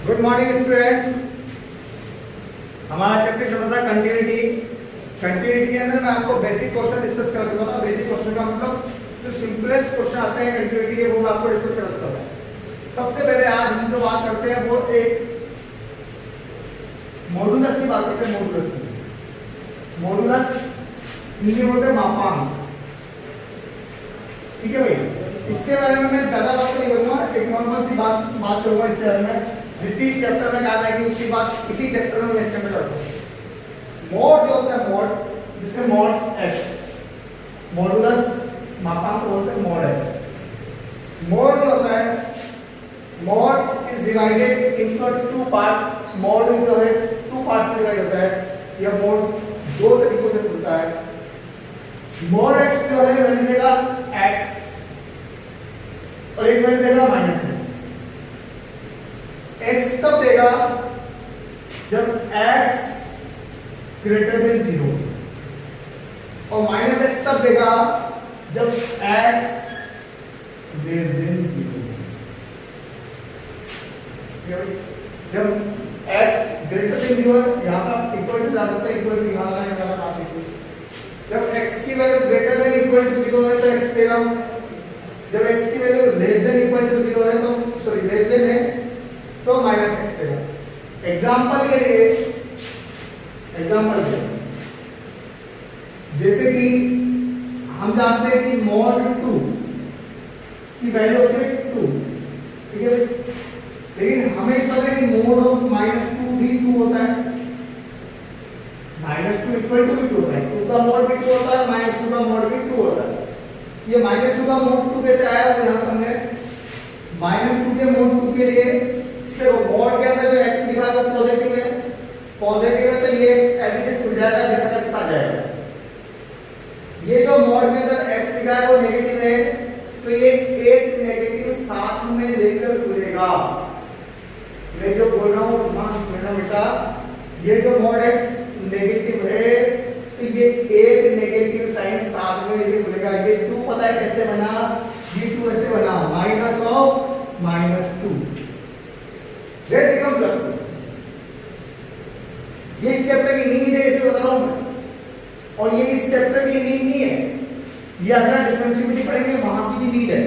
Good morning students. हमारा chapter चल रहा था कंटिन्यूटी। कंटिन्यूटी के अंदर मैं आपको बेसिक क्वेश्चन डिस्कस कर चुका था। बेसिक क्वेश्चन का मतलब जो सिंपलेस्ट क्वेश्चन आते हैं कंटिन्यूटी के, वो मैं आपको डिस्कस कर चुका था। सबसे पहले आज हम जो बात करते हैं वो एक मॉडुलस की बात करते हैं। मॉडुलस हिंदी में बोलते हैं मापांक। ठीक है भाई, इसके बारे में मैं ज्यादा बात नहीं करूंगा, एक नॉर्मल सी बात करूंगा इसके बारे में। जितनी चैप्टर में कहा था कि उसी बात इसी चैप्टर में मैं इसके अंदर करता हूं। मोड जो होता है, मोड जिसमें मोड एक्स, मॉडुलस मापांक को बोलते हैं मोड एक्स। मोड जो होता है, mode is divided into two part. Mode जो है टू पार्ट्स में डिवाइड होता है। यह मोड दो तरीकों से खुलता है। मोड एक्स जो है वैल्यू देगा एक्स और एक वैल्यू देगा माइनस एक्स। एक्स तब देगा जब एक्स ग्रेटर देन 0 और माइनस एक्स तब देगा जब एक्स लेस देन 0। जब एक्स ग्रेटर देन 0 यहाँ पर इक्वल टू ला सकते हैं, इक्वल टू यहाँ लाना है, आप देखिए। जब x की value greater than equal to 0 है तो x देगा। जब x की value less than equal to 0 है तो सॉरी लेस देन है तो माइनस x देगा। एग्जांपल के लिए, एग्जांपल जैसे कि हम जानते हैं कि mod 2 की वैल्यू होती है 2। ठीक है, लेकिन हमें पता है कि mod ऑफ -2 भी 2 होता है। -2 इक्वल टू भी 2 होता है, 2 का mod भी 2 होता है, -2 का mod भी 2 होता है। ये -2 का mod 2 कैसे आया वो यहाँ समझे। -2 के mod 2 के लिए देखो, mod के अंदर जो x लिखा है वो पॉजिटिव है। पॉजिटिव है तो ये x एज इट इज खुल जाएगा, जैसा का तैसा आ जाएगा। ये जो mod के अंदर x लिखा है वो नेगेटिव है तो ये एक नेगेटिव साथ में लेकर खुलेगा। मैं जो बोल रहा हूँ समझना बेटा, ये जो mod x नेगेटिव है तो ये एक नेगेटिव साइन साथ में लेके खुलेगा। ये 2 पता है कैसे बना, ये 2 ऐसे बना, माइनस ऑफ -2 दैट बिकम +2। ये इस चैप्टर की नीड है, इसे बता रहा हूं मैं, और ये इस चैप्टर की नीड नहीं है। ये अगर डिफरेंशिएबिलिटी पढ़ेंगे वहां की भी नीड है।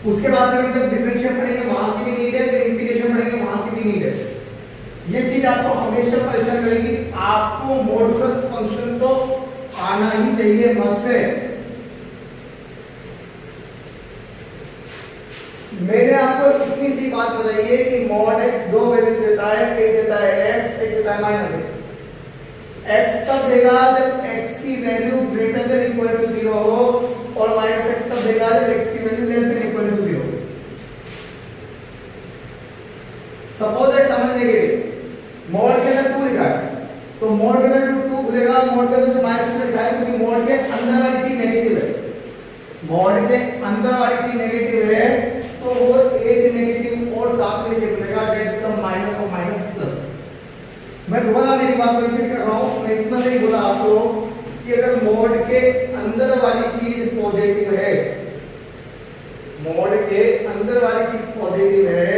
उसके बाद जब डिफरेंशिएट पढ़ेंगे वहां की भी नीड है, फिर इंटीग्रेशन पढ़ेंगे वहां की भी नीड है। ये चीज आपको हमेशा परेशान करेगी। आपको मॉडुलस फंक्शन तो आना ही चाहिए, मस्त है। मैंने आपको इतनी सी बात बताई है कि mod x दो वैल्यू देता है, एक देता है x, एक देता है -x। x तब देगा जब x की value greater than equal to 0 हो और -x तब देगा जब x की value less than equal to 0। Suppose that समझ नेगेटिव mod के अंदर 2 लिखा है तो mod के अंदर 2 खुलेगा, mod के अंदर जो -2 लिखा है क्योंकि mod के अंदर वाली चीज नेगेटिव है। mod के अंदर वाली चीज नेगेटिव है तो वो एक नेगेटिव और साथ में लेके खुलेगा, डेट बिकम माइनस और माइनस प्लस। मैं दोबारा मेरी बात रिपीट कर रहा हूं, मैं इतना नहीं बोला आपको कि अगर mod के अंदर वाली चीज पॉजिटिव है, mod के अंदर वाली चीज पॉजिटिव है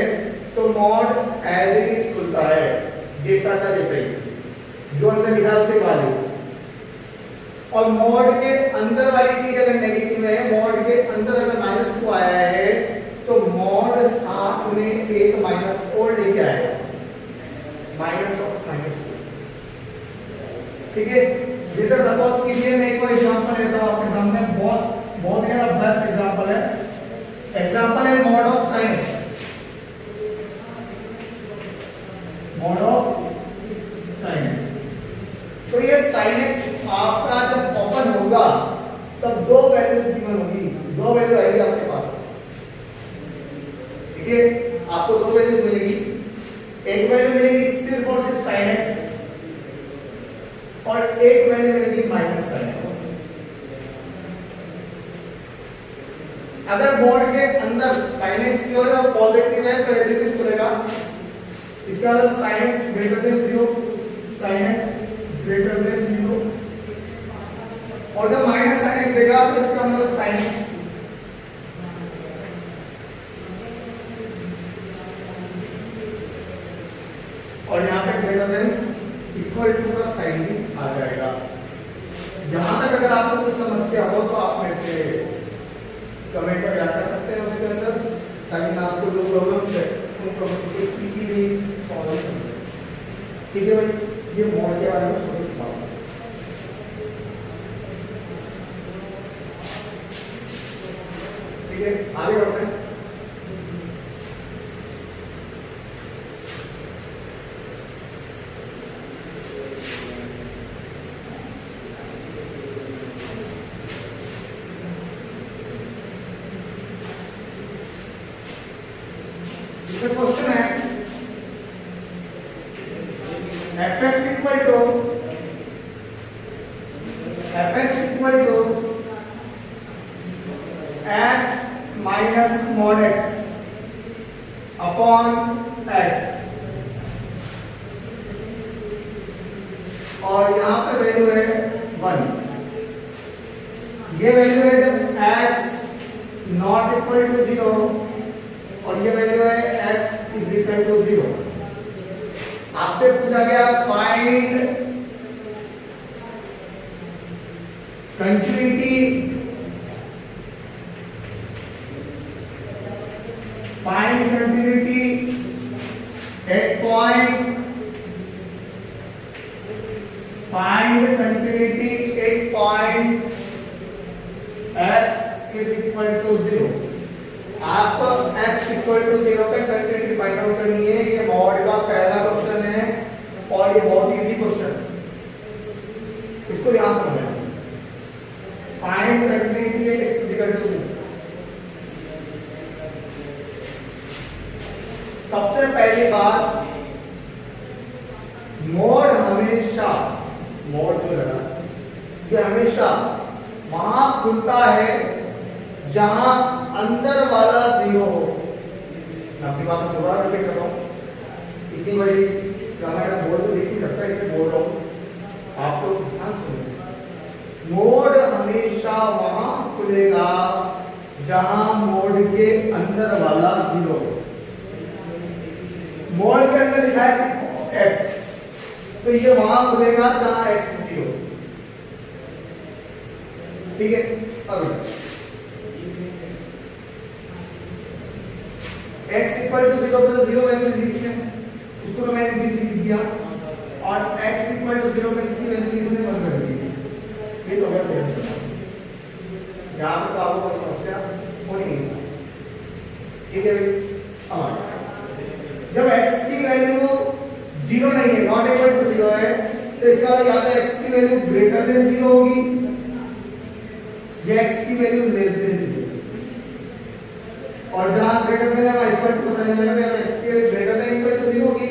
तो mod एज इट इज खुलता है, जैसा था जैसे ही जो अंदर लिखा है उसे वैल्यू। और mod के अंदर वाली चीज अगर नेगेटिव है, mod के अंदर अगर -2 आया है तो mod साथ में एक माइनस और लेके आएगा, माइनस ऑफ -2। ठीक है, जैसे सपोज कीजिए मैं एक और एग्जांपल लेता हूं आपके सामने, बहुत ही बेस्ट एग्जांपल है। एग्जांपल है mod of sin x। mod of sin x, तो ये sin x आपका जब ओपन होगा तब दो वैल्यूज गिवन होगी, दो वैल्यू आएगी आपके पास। ठीक है, आपको दो वैल्यू मिलेगी। एक वैल्यू मिलेगी सिर्फ और सिर्फ sin x और एक वैल्यू मिलेगी -sin x। अगर mod के अंदर sin x की ओर पॉजिटिव है तो एज इट इज खुलेगा। इसका मतलब sin x greater then 0, sin x greater then 0 और जब -sin x देगा तो इसका मतलब sin x greater than equal to का साइन भी आ जाएगा। यहां तक अगर आपको कोई समस्या हो तो आप मेरे से कमेंट पर याद कर सकते हैं उसके अंदर, ताकि मैं आपको जो प्रॉब्लम्स है उन प्रॉब्लम को इजीली सॉल्व कर दूं। ठीक है भाई, ये मोड के बारे में छोटी सी बात है। ठीक है, आगे बढ़ते हैं। क्वेश्चन है fx equal to x minus mod x upon x, और यहां पे वैल्यू है 1। ये वैल्यू है जब x नॉट इक्वल टू 0, और ये वैल्यू है x इज इक्वल टू 0। आपसे पूछा गया find continuity at point, find continuity at point x is equal to 0। आपको x इक्वल टू 0 पे कंटिन्यूटी फाइंड आउट करनी है। ये मॉड का पहला क्वेश्चन है और ये बहुत इजी क्वेश्चन है, इसको ध्यान रखना है। Find continuity at x equal to 0। सबसे पहली बात, मोड हमेशा, मोड जो है ये हमेशा वहां खुलता है जहां अंदर वाला 0 हो। मैं आपकी बात को दोबारा रिपीट कर रहा हूं, इतनी बड़ी ग्रामर बोल तो देख ही सकता है, इसलिए बोल रहा हूं, आपको ध्यान सुनिए। मोड हमेशा वहां खुलेगा जहां मोड के अंदर वाला 0 हो। मोड के अंदर लिखा है x, तो ये वहां खुलेगा जहां x 0। ठीक है, अब x इक्वल टू 0 पर 0 वैल्यू लिखी है, उसको मैंने नीचे लिख दिया, और x इक्वल टू 0 पे कितनी वैल्यू लिखी है 1 कर दी। ये तो गलत है, यहां पे तो आपको कोई समस्या होनी नहीं। ठीक है, अब जब x की वैल्यू 0 नहीं है, नॉट इक्वल टू 0 है, तो इसका मतलब या तो x की वैल्यू ग्रेटर देन 0 होगी या x की वैल्यू लेस देन 0। और जहां ग्रेटर देन है इक्वल टू पता नहीं लगेगा, x की value greater than equal to 0 होगी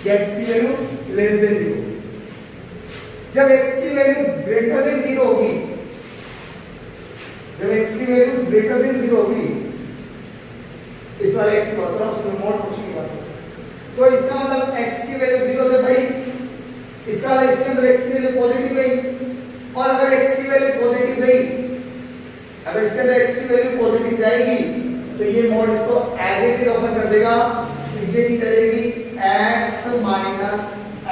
या x की वैल्यू लेस देन 0। जब x की वैल्यू ग्रेटर देन 0 होगी, जब x की वैल्यू ग्रेटर देन 0 होगी, इस वाले x की बात कर रहा हूं, उसमें मोड फंक्शन की बात, तो इसका मतलब x की वैल्यू 0 से बड़ी, इसका मतलब इसके अंदर x की वैल्यू पॉजिटिव गई, और अगर x की वैल्यू पॉजिटिव गई, अगर इसके अंदर x की वैल्यू पॉजिटिव जाएगी, तो ये मोड इसको एज इट इज ओपन कर देगा, तो ये चीज रहेगी x minus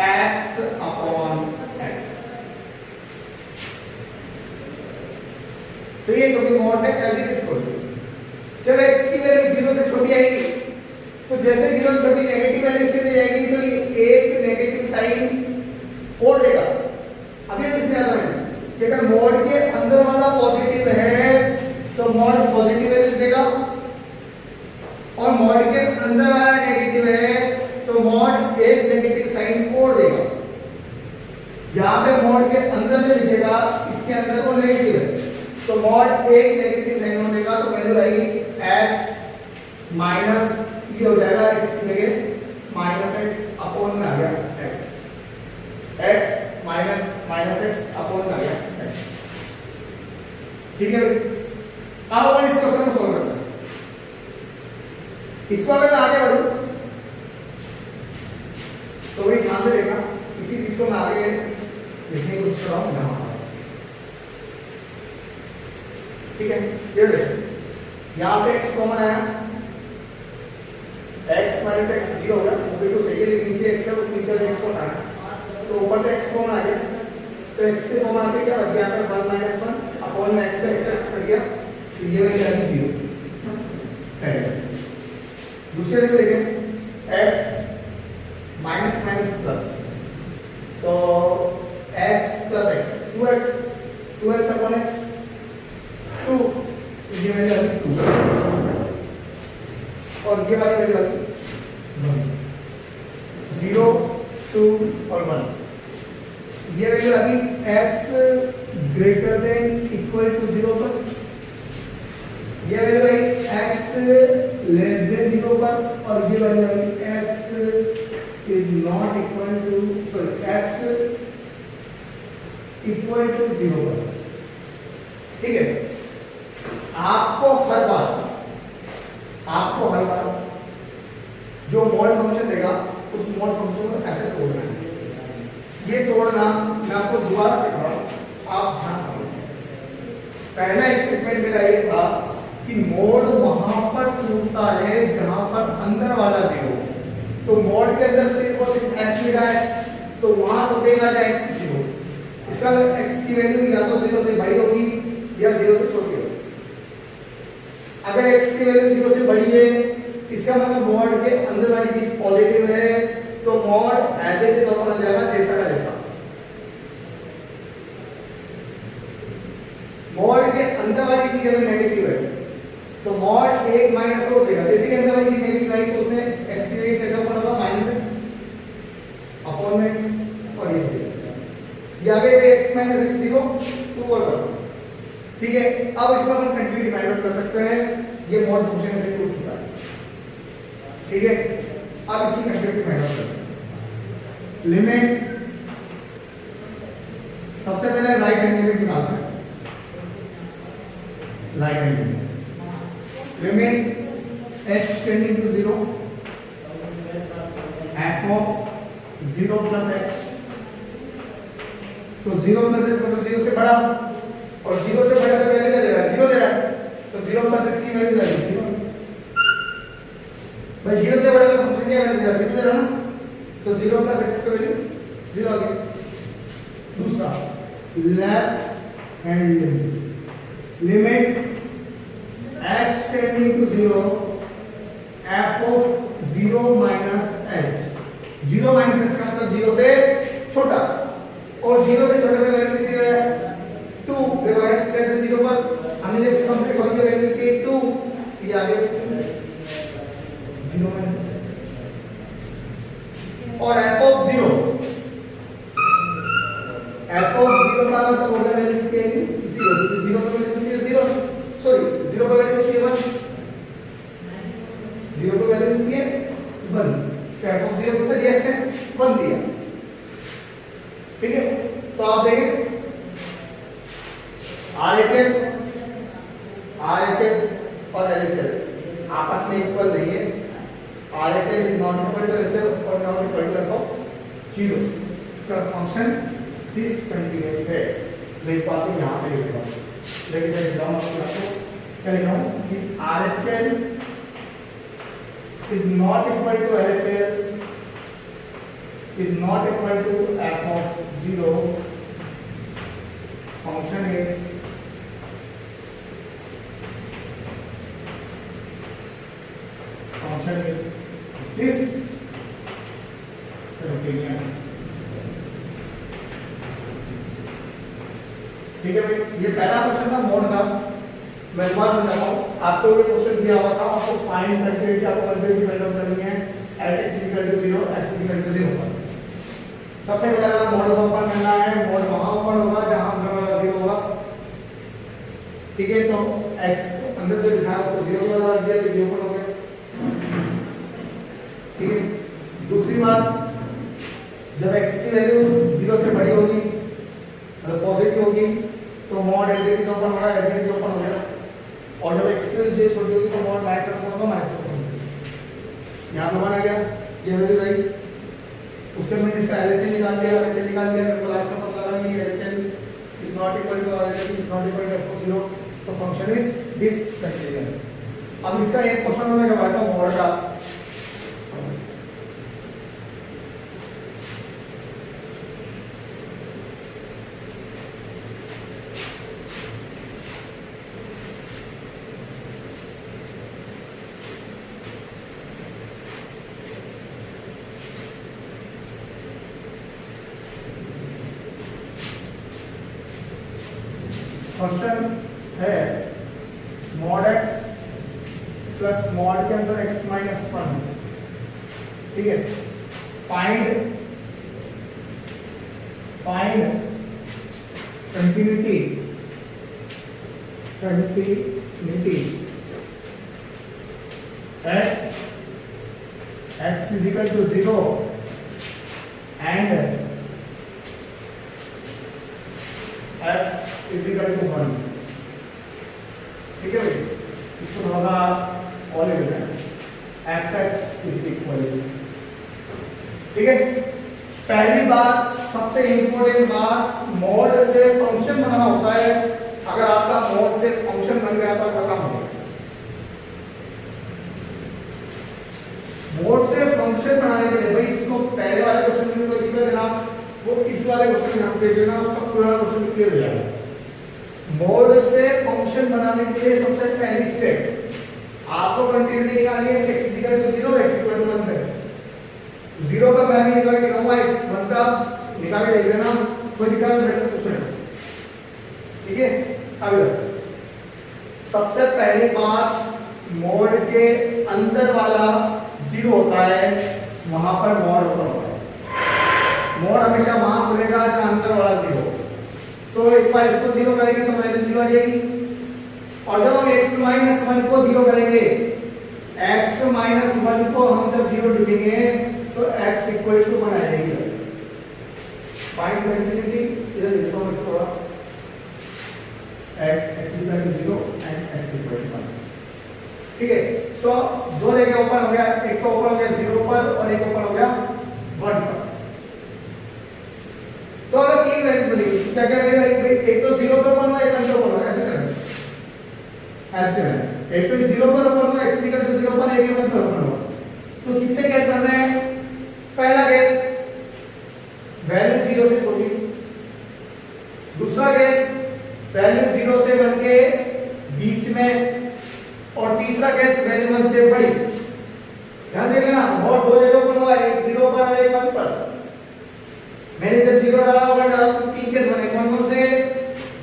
x upon x। तो ये क्योंकि मोड में एज इट इज खोल, जब x की वैल्यू 0 से छोटी आएगी, तो जैसे 0 से छोटी नेगेटिव वैल्यू इसके लिए जाएगी, तो ये एक नेगेटिव साइन छोड़ देगा। अब ये किसने आता है कि अगर मोड के अंदर वाला पॉजिटिव है तो मोड पॉजिटिव वैल्यू देगा, और मोड के अंदर वाला नेगेटिव है तो मोड एक नेगेटिव साइन छोड़ देगा। यहां पे मोड के अंदर जो लिखेगा इसके अंदर वो नेगेटिव है, तो मोड एक नेगेटिव साइन हो देगा, तो वैल्यू आएगी x माइनस ये हो जाएगा x की जगह माइनस x अपॉन में आ गया x माइनस x अपॉन में आ गया x। ठीक है, अब अपन इस क्वेश्चन को सॉल्व करते हैं। इसको अगर मैं आगे बढ़ूं तो वही ध्यान से देखना, इसी चीज को मैं आगे लिखने की कोशिश कर रहा हूं यहां। ठीक है, ये देखो यहां से x कॉमन आया, x माइनस x 0 हो गया, वो बिल्कुल सही है। के लिए नीचे x है, उस नीचे x को हटाना, तो ऊपर से x कॉमन आ गया, तो x के कॉमन आके क्या बच गया? 1 माइनस 1 अपॉन में x का x कट गया, तो ये वही आ गई 0 है। दूसरे को देखें, x माइनस माइनस प्लस, तो x plus x 2x upon x 2, ये वैल्यू आ गई 2 और ये वाली वैल्यू आ गई 0 2 और 1। ये वैल्यू आ गई x greater than equal to 0 पर, ये वैल्यू आई x लेस देन 0 पर, और ये वैल्यू आई x is not equal to x equal to 0 पर। ठीक है, आपको हर बार जो मॉड फंक्शन देगा उस मॉड फंक्शन को ऐसे तोड़ना है। ये तोड़ना मैं आपको दोबारा सिखाऊंगा, आप ध्यान समझें। पहला स्टेटमेंट मेरा ये था कि मोड वहां पर टूटता है जहां पर अंदर वाला 0, तो मोड के अंदर सिर्फ और सिर्फ x मिला है, तो वहां टूटेगा या x 0। इसका x की वैल्यू या तो 0 से बड़ी होगी या 0 से छोटी होगी। अगर x की वैल्यू 0 से बड़ी है, इसका मतलब मोड के अंदर वाली चीज पॉजिटिव है, तो mod as it is open हो जाएगा जैसा का जैसा। मोड के अंदर वाली चीज अगर नेगेटिव है तो मोड 1 माइनस हो देगा, जैसे कि अंदर वाली चीज नेगेटिव आई तो उसने x की वैल्यू कैसे ओपन होगा? -x अपॉन x, और ये आगे x माइनस x 0 2 और 1। ठीक है, अब इसमें हम कंटिन्यूटी फाइंड आउट कर सकते हैं, ये मोड फंक्शन से प्रूफ होता है। ठीक है, अब इसकी कंटिन्यूटी फाइंड आउट करते हैं। लिमिट सबसे पहले राइट हैंड लिमिट निकालते हैं। Right hand limit h tending to 0 f of 0 plus h, तो 0 प्लस h मतलब 0 से बड़ा, और 0 से बड़ा का वैल्यू क्या दे रहा है? 0 दे रहा है, तो 0 प्लस x की वैल्यू क्या है? 0। भाई 0 से बड़ा का फंक्शन क्या वैल्यू दे रहा है? 0 दे रहा है ना, तो 0 प्लस x की वैल्यू 0 आ गई। दूसरा left hand limit h tending to 0 f of 0 minus h, 0 minus h का मतलब 0 से छोटा, और 0 से छोटे में वैल्यू कितनी है? 2। देखो x लेस देन 0 पर हमने जब इसका कंप्लीट कर दिया वैल्यू की 2, ये आ गया 0 माइनस, और f ऑफ 0 का मतलब होगा वैल्यू कितनी है? 0, तो 0 पर वैल्यू कितनी है? 0 सॉरी 0 पर वैल्यू कितनी है? 1। 0 पर वैल्यू कितनी है? 1, तो f ऑफ 0 कितना दिया इसने? 1 दिया। ठीक है, तो आप देखें RHL और LHL आपस में इक्वल नहीं है। RHL is not equal to LHL और not equal to f of 0। इसका फंक्शन डिसकंटीन्यूअस है। मैं इस बात को यहाँ पे लिख रहा हूँ, लेकिन मैं लिख रहा हूँ आपको क्या लिख रहा हूँ कि RHL is not equal to LHL is not equal to f of 0, function is discontinuous। ठीक है भाई, ये पहला क्वेश्चन था मोड का। मैं बार समझाता हूँ, आपको ये क्वेश्चन दिया हुआ था, आपको फाइंड कंटिन्यूटी आपको कंटिन्यूटी फाइंड आउट करनी है at x equal to 0 x equal to 0 पर। सबसे पहले हमें मोड ओपन करना है, मोड वहां ओपन होगा जहां अंदर वाला 0 होगा। ठीक है, तो x अंदर जो लिखा है उसको 0 पर रख दिया तो ये ओपन हो गया। ठीक है, दूसरी बात, जब x की वैल्यू 0 से बड़ी होगी मतलब पॉजिटिव होगी तो मोड एलजेडी ओपन होगा, एलजेडी ओपन हो गया, और जब x की वैल्यू छोटी होगी तो मोड माइनस ओपन होगा, माइनस ओपन होगा। यहां पे बना गया ये वैल्यू भाई, उसके मैंने इसका LHL निकाल दिया, LHL निकाल दिया, मेरे को लास्ट में पता लगा कि LHL is not equal to LHL is not equal to f of 0, तो फंक्शन इज डिसकंटीन्यूअस। अब इसका एक क्वेश्चन मैं करवाता हूं मोड का। क्वेश्चन है मॉड x प्लस मॉड के अंदर x माइनस 1, ठीक है। Find continuity at x is equal to 0 and x is equal to 1, ठीक है भाई। इसको होगा और लिख देना fx is equal to, ठीक है। पहली बात, सबसे इंपॉर्टेंट बात, मॉड से फंक्शन बनाना होता है। अगर आपका मॉड से फंक्शन बन गया तो खत्म हो गया। मॉड से फंक्शन बनाने के लिए भाई इसको पहले वाले क्वेश्चन में कोई दिक्कत है ना, वो इस वाले क्वेश्चन में आप देख लेना, उसका पूरा क्वेश्चन क्लियर हो जाएगा। मॉड से फंक्शन बनाने के लिए सबसे पहली स्टेप आपको कंटिन्यूटी निकालनी है। x equal to 0, x equal to 1 है। 0 का मैं भी निकाल के दिखाऊंगा, x 1 का निकाल के देख लेना, कोई दिक्कत नहीं है, कुछ नहीं, ठीक है। अब सबसे पहली बात, मॉड के अंदर वाला 0 होता है, वहां पर मॉड ओपन होता है। मॉड हमेशा वहां खुलेगा जहां अंदर वाला 0। तो एक बार इसको 0 करेंगे तो वैल्यू 0 आ जाएगी। और जब हम x माइनस 1 को 0 करेंगे, x माइनस 1 को हम जब 0 लिखेंगे तो x इक्वल टू 1 आ जाएगी। फाइंड कंटिन्यूटी इधर लिखो मैं थोड़ा, x equal to 0 and x equal to 1, ठीक है। तो दो जगह ओपन हो गया, एक तो ओपन हो गया 0 पर और एक ओपन हो गया 1 पर। तो अगर तीन वैल्यू मिली, क्या क्या करेगा, एक तो 0 पर ओपन हुआ, एक 1 पर ओपन हुआ, ऐसे करेंगे, ऐसे है। एक तो 0 पर ओपन हुआ, x इक्वल टू 0 पर, एक 1 पर ओपन हुआ। तो कितने केस बन रहे हैं? पहला केस वैल्यू 0 से छोटी, दूसरा केस वैल्यू 0 से 1 के बीच में, और तीसरा केस वैल्यू 1 से बड़ी। ध्यान देना ना, और दो जगह पर हुआ, एक 0 पर और एक 1 पर। मैंने जब 0 डाला और डाला तो तीन केस बने। कौन कौन से?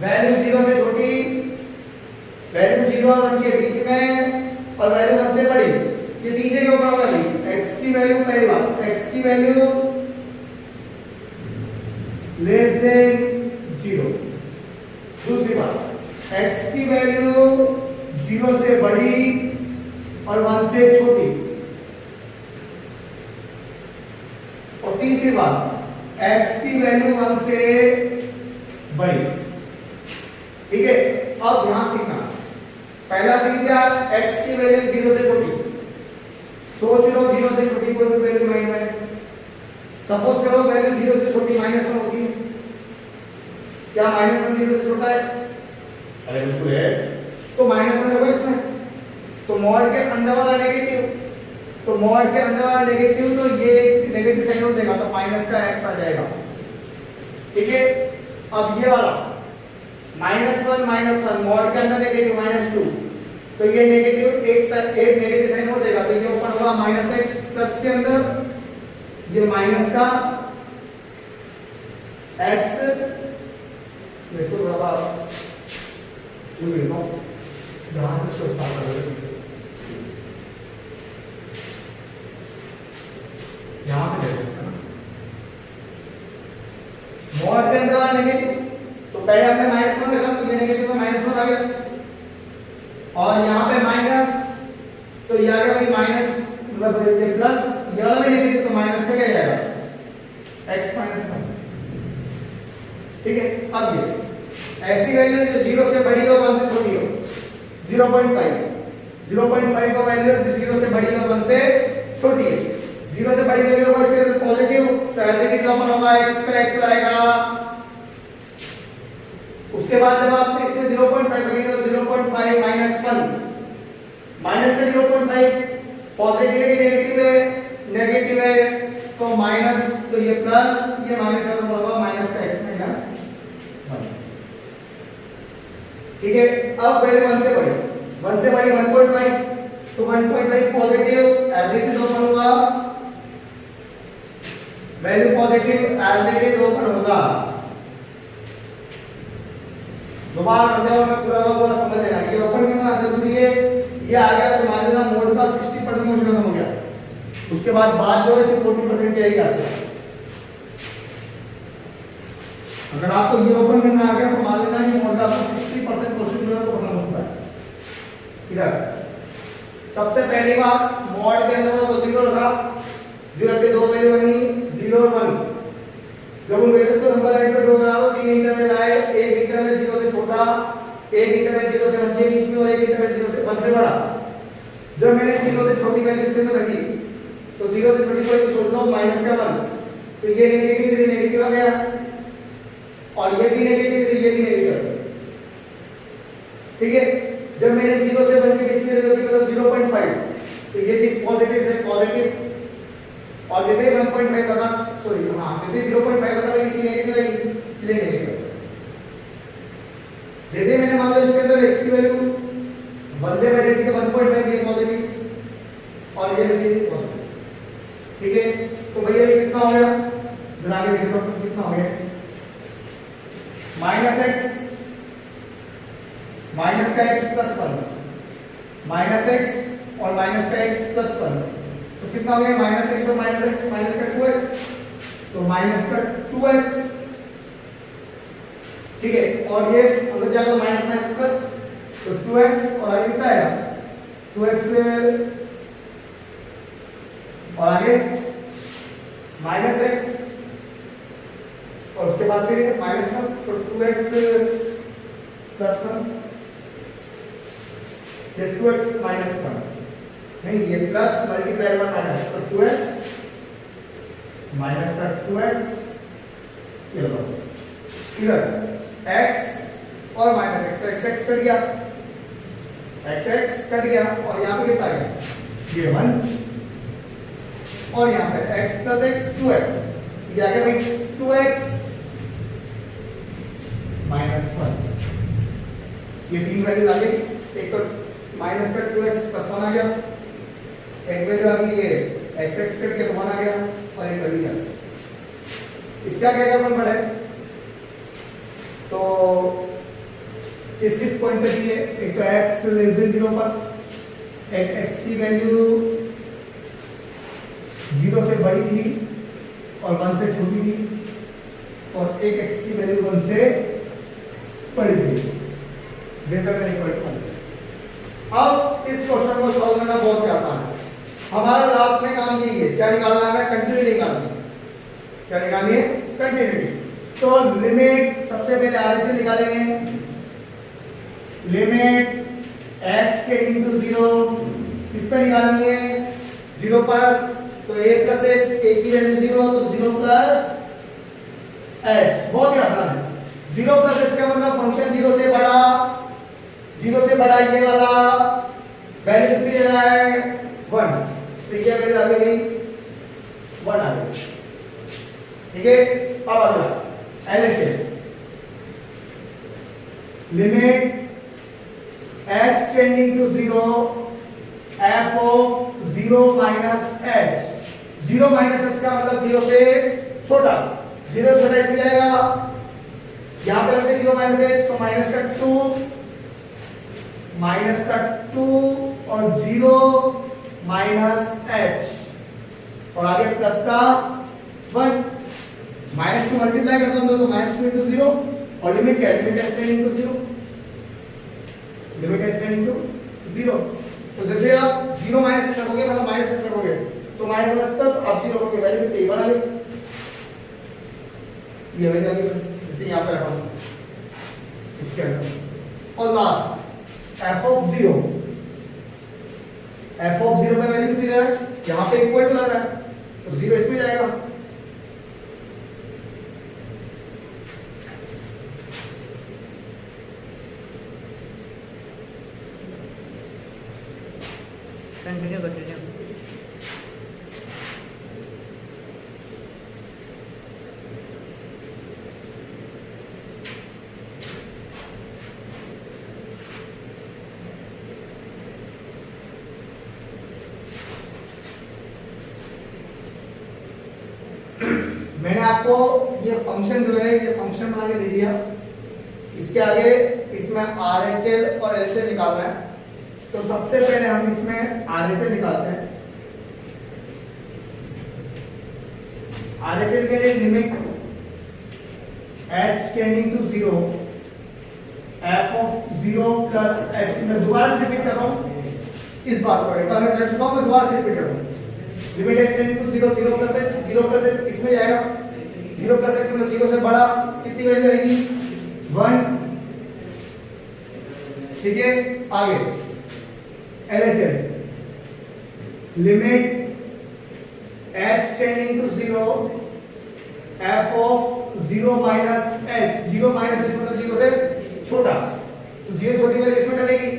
वैल्यू 0 से छोटी, वैल्यू 0 और 1 के बीच में, और वैल्यू 1 से बड़ी। ये तीन जगह पर होगा। x की वैल्यू, पहली बात, x की वैल्यू लेस देन 0। दूसरी बात, x की वैल्यू 0 से बड़ी और 1 से छोटी। और तीसरी बात, x की वैल्यू 1 से बड़ी, ठीक है। अब ध्यान सीखना, पहला सीख क्या, x की वैल्यू 0 से छोटी। सोच लो 0 से छोटी कोई भी वैल्यू माइंड में, सपोज करो वैल्यू 0 से छोटी -1 होगी। क्या -1 0 से छोटा है? अरे बिल्कुल है। तो -1 होगा इसमें, तो मॉड के अंदर वाला नेगेटिव, तो मॉड के अंदर वाला नेगेटिव, तो ये नेगेटिव साइन हो देगा, तो माइनस का x आ जाएगा, ठीक है। अब ये वाला -1 मॉड के अंदर नेगेटिव -2, तो ये नेगेटिव एक नेगेटिव साइन हो देगा, तो ये ऊपर होगा -x प्लस के अंदर ये माइनस का x, इसको थोड़ा लिखो यहां से इसको स्टार्ट करोगे, यहां से देखो मॉड के अंदर वाला नेगेटिव, तो पहले हमने -1 रखा, तो ये नेगेटिव में -1 आ गया, और यहाँ पे माइनस, तो ये आ गया भाई माइनस, मतलब ये प्लस, ये वाला भी नेगेटिव, तो माइनस का क्या जाएगा, x -1, ठीक है। अब ये ऐसी वैल्यू जो 0 से बड़ी हो 1 से छोटी हो, 0.5 का वैल्यू 0 से बड़ी हो 1 से छोटी है। 0 से बड़ी वैल्यू होगा इसके पॉजिटिव, तो पॉजिटिव का ओपन होगा, x का x आएगा। उसके बाद जब आप इसमें 0.5 रखेंगे तो 0.5 -1, माइनस का 0.5 पॉजिटिव है कि नेगेटिव है, तो माइनस, तो ये प्लस, ये माइनस का तो होगा माइनस का x -1, ठीक है। अब वैल्यू 1 से बड़ी, 1 से बड़ी 1.5, तो 1.5 positive as it is open होगा, value positive as it is open होगा, दोबारा समझाओ, मैं पूरा पूरा समझ लेना। ये ओपन करना जरूरी है। ये आ गया तो मान लेना मोड का 60% मोशन खत्म हो गया। उसके बाद बात जो है सिर्फ 40% की आती है। अगर आपको ये ओपन करना आ गया तो मान लेना कि मोड का 60% क्वेश्चन जो है वो खत्म हो चुका है। इधर सबसे पहली बात, मोड के अंदर वो 0 रखा, 0 के दो वैल्यू बनी 0 और 1। जब उन वैल्यूज को नंबर लाइन पे ड्रॉ करा दो, तीन इंटरवल आए, एक इंटरवल 0 से छोटा, एक इंटरवल 0 से 1 के बीच में और एक इंटरवल 0 से 1 से बड़ा। जब मैंने 0 से छोटी वैल्यू इसके अंदर रखी तो 0 से छोटी वैल्यू सोच लो -1, तो ये नेगेटिव ये नेगेटिव आ गया और ये भी नेगेटिव ये भी नेगेटिव। ठीक है, जब मैंने 0 से 1 के बीच में रखी मतलब 0.5, तो ये चीज पॉजिटिव है पॉजिटिव, और जैसे 1.5 रखा, सॉरी हां जैसे 0.5 रखा तो ये चीज नेगेटिव आएगी, इसलिए नेगेटिव। जैसे मैंने मान लो इसके अंदर x की वैल्यू 1 से बढ़ी थी तो 1.5 ये पॉजिटिव और ये चीज पॉजिटिव। ठीक है, तो भैया ये कितना हो गया, बना के देखो कितना हो गया, -x माइनस का x प्लस 1, -x और माइनस का x प्लस 1, तो कितना हो गया -x और -x माइनस का 2x, तो माइनस का 2x। ठीक है, और ये अंदर जाएगा माइनस माइनस प्लस, तो 2x और आगे कितना आएगा 2x और आगे -x और उसके बाद फिर -1, तो 2x प्लस 1, ये 2x माइनस 1 नहीं, ये प्लस मल्टीप्लाई 1 माइनस, तो 2x माइनस का 2x, ये लो इधर x और माइनस x, तो x कट गया, x कट गया और यहाँ पे कितना आएगा ये 1 और यहाँ पे x प्लस x 2x, ये आ गया भाई 2x माइनस 1। ये तीन वैल्यू आ गई, एक तो माइनस का 2x प्लस 1 आ गया, एक वैल्यू आ गई ये x कट के 1 आ गया और एक वैल्यू आ गया। इसका क्या करना पड़े, तो इस पॉइंट पे दिए, एक तो x लेस देन 0 पर एक x की वैल्यू 0 से बड़ी थी और 1 से छोटी थी, और एक x की वैल्यू 1 से बड़ी थी, ग्रेटर देन इक्वल टू 1। अब इस क्वेश्चन को सॉल्व करना बहुत आसान है। हमारा लास्ट में काम यही है, क्या निकालना है, कंटिन्यूटी निकालनी है। क्या निकालनी है, कंटिन्यूटी। तो लिमिट सबसे पहले आगे से निकालेंगे, लिमिट x टेंडिंग टू 0 किस पर निकालनी है 0 पर, तो a प्लस h, a की वैल्यू 0 तो 0 प्लस h, बहुत ही आसान है। 0 प्लस h का मतलब फंक्शन 0 से बड़ा, 0 से बड़ा ये वाला वैल्यू कितनी दे रहा है 1, तो ये वैल्यू आ गई 1 आ गई। ठीक है, अब अगला ऐसे limit h tending to 0 f of 0 minus h, 0 minus h का मतलब 0 से छोटा, 0 से छोटा इसमें जाएगा, यहां पे रखते 0 माइनस h तो माइनस का 2 और 0 माइनस h और आगे प्लस का 1, माइनस 2 मल्टीप्लाई करता हूं तो -2 into 0 और लिमिट क्या है, limit h tending to 0, limit h tending to 0। तो जैसे आप 0 माइनस h रखोगे मतलब माइनस h रखोगे तो माइनस प्लस प्लस आप 0 रखोगे वैल्यू कितनी बना ली, ये वैल्यू आ गई, इसे यहां पे रखो इसके अंदर। और last f of 0, f of 0 में वैल्यू कितनी है, यहां पे इक्वल टू लग रहा है तो 0 इसमें जाएगा, कंटिन्यू करते जाओ। मैंने आपको ये फंक्शन जो है ये फंक्शन बना के दे दिया, इसके आगे इसमें RHL और LHL निकालना है। तो सबसे पहले हम इसमें RHL निकालते हैं। RHL के लिए limit h tending to 0 f of 0 plus h, मैं दोबारा से रिपीट कर रहा हूं इस बात को, एक बार मैं कर चुका हूं, मैं दोबारा से रिपीट कर रहा हूं। Limit h tending to 0 0 plus h, 0 plus h इसमें जाएगा, 0 प्लस h मतलब 0 से बड़ा कितनी वैल्यू आएगी 1, ठीक है। आगे LHL limit h tending to 0 f of 0 minus h, 0 minus h मतलब 0 से छोटा, तो 0 छोटी वैल्यू इसमें डलेगी,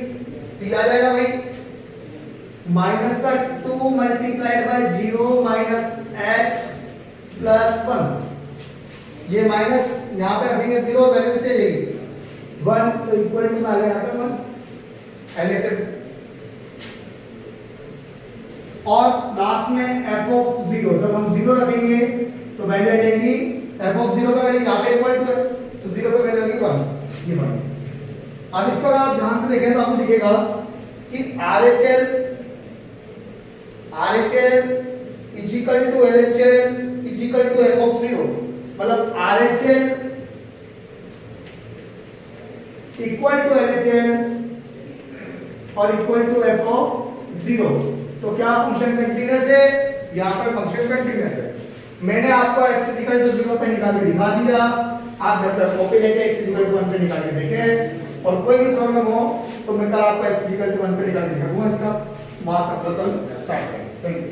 तो ये आ जाएगा भाई माइनस का 2 multiplied by 0 minus h plus 1, ये माइनस यहाँ पे रखेंगे 0, वैल्यू कितनी जाएगी 1, तो इक्वल टू आ गया यहाँ पे 1 LHL। और लास्ट में f ऑफ 0, जब हम 0 रखेंगे तो वैल्यू आ जाएगी f ऑफ 0 का वैल्यू यहाँ पे इक्वल टू है, तो 0 पे वैल्यू आएगी 1, ये 1। अब इसको अगर आप ध्यान से देखें तो आपको दिखेगा कि RHL is equal to LHL is equal to f of 0, मतलब RHL इक्वल टू LHL और इक्वल टू f ऑफ 0। तो क्या फंक्शन कंटीन्यूअस है, यहाँ पर फंक्शन कंटीन्यूअस है। मैंने आपको x इक्वल टू 0 पे निकाल के दिखा दिया, आप घर पर कॉपी लेके x इक्वल टू 1 पे निकाल के देखें, और कोई भी प्रॉब्लम हो तो मैं कल आपको x इक्वल टू 1 पे निकाल के दिखाऊंगा। इसका मास का प्रकल्प स्टार्ट करें। Thank you.